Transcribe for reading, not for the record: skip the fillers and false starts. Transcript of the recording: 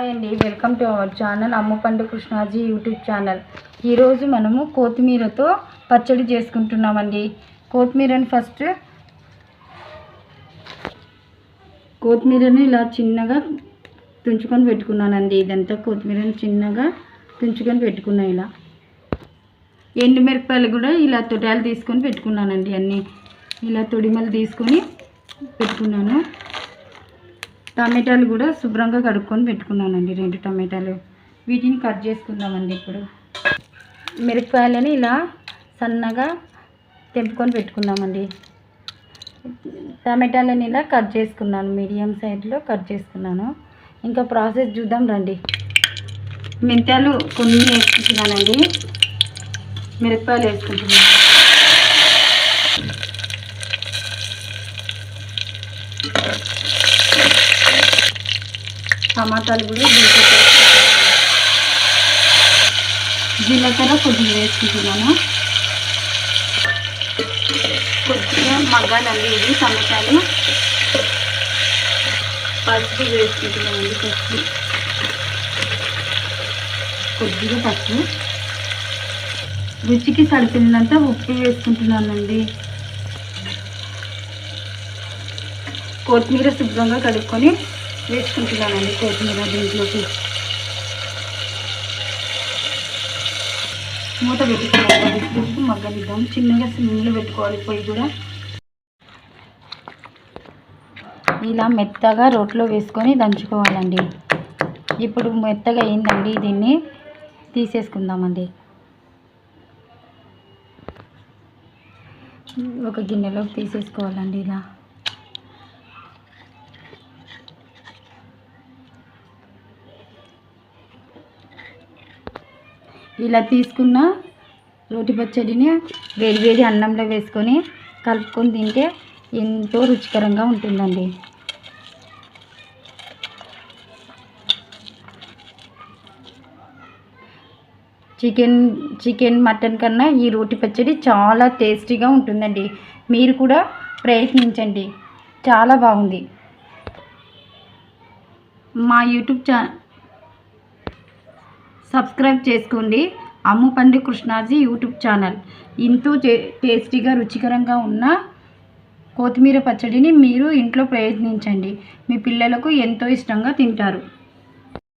Hi అండి, welcome to our channel Ammapandu Krishnaji YouTube channel. ఈరోజు మనము కొత్తిమీరతో పచ్చడి చేసుకుంటున్నామండి. కొత్తిమీరని ఇలా చిన్నగా తుంచుకొని పెట్టుకున్నానండి. ఇదంతా కొత్తిమీరని చిన్నగా తుంచుకొని పెట్టుకున్నా. ఇలా ఎండుమిరపకాయలు కూడా ఇలా తొడాలు తీసుకొని పెట్టుకున్నానండి. అన్నీ ఇలా తొడిమలు తీసుకొని పెట్టుకున్నాను. టమాటాలు కూడా శుభ్రంగా కడుక్కొని పెట్టుకున్నానండి, 2 టమాటాలు. వీటిని కట్ చేసుకుందామండి. ఇప్పుడు మిరపకాయలని ఇలా సన్నగా తెంపుకొని పెట్టుకుందామండి. టమాటాలని ఇలా కట్ చేసుకున్నాను, మీడియం సైజులో కట్ చేసుకున్నాను. ఇంకా ప్రాసెస్ చూద్దాం రండి. మెంతాలు కొన్ని వేసుకుంటున్నానండి, మిరపకాయలు వేసుకుంటున్నాను. టమాటాలు కూడా జీలకర్ర కొద్దిగా వేసుకుంటున్నాను. కొద్దిగా మగ్గాలండి ఇది టమాటాలు. పసుపు వేసుకుంటున్నామండి. కొద్దిగా పసుపు, రుచికి సరిపోయినంత ఉప్పు వేసుకుంటున్నానండి. కొత్తిమీర శుభ్రంగా కడుక్కొని వేసుకుంటున్నానండి. కొత్తిమీర దీంట్లోకి మూత పెట్టుకోవాలి. మగ్గనిద్దాం. చిన్నగా సిమ్లో పెట్టుకోవాలి పొయ్యి కూడా. ఇలా మెత్తగా రోట్లో వేసుకొని దంచుకోవాలండి. ఇప్పుడు మెత్తగా అయిందండి, దీన్ని తీసేసుకుందామండి. ఒక గిన్నెలోకి తీసేసుకోవాలండి. ఇలా తీసుకున్న రోటి పచ్చడిని వేడి అన్నంలో వేసుకొని కలుపుకొని తింటే ఎంతో రుచికరంగా ఉంటుందండి. చికెన్ మటన్ కన్నా ఈ రోటి పచ్చడి చాలా టేస్టీగా ఉంటుందండి. మీరు కూడా ప్రయత్నించండి, చాలా బాగుంది. మా యూట్యూబ్ సబ్స్క్రైబ్ చేసుకోండి. Ammapandu Krishnaji YouTube channel. ఎంతో టేస్టీగా రుచికరంగా ఉన్న కొత్తిమీర పచ్చడిని మీరు ఇంట్లో ప్రయత్నించండి. మీ పిల్లలకు ఎంతో ఇష్టంగా తింటారు.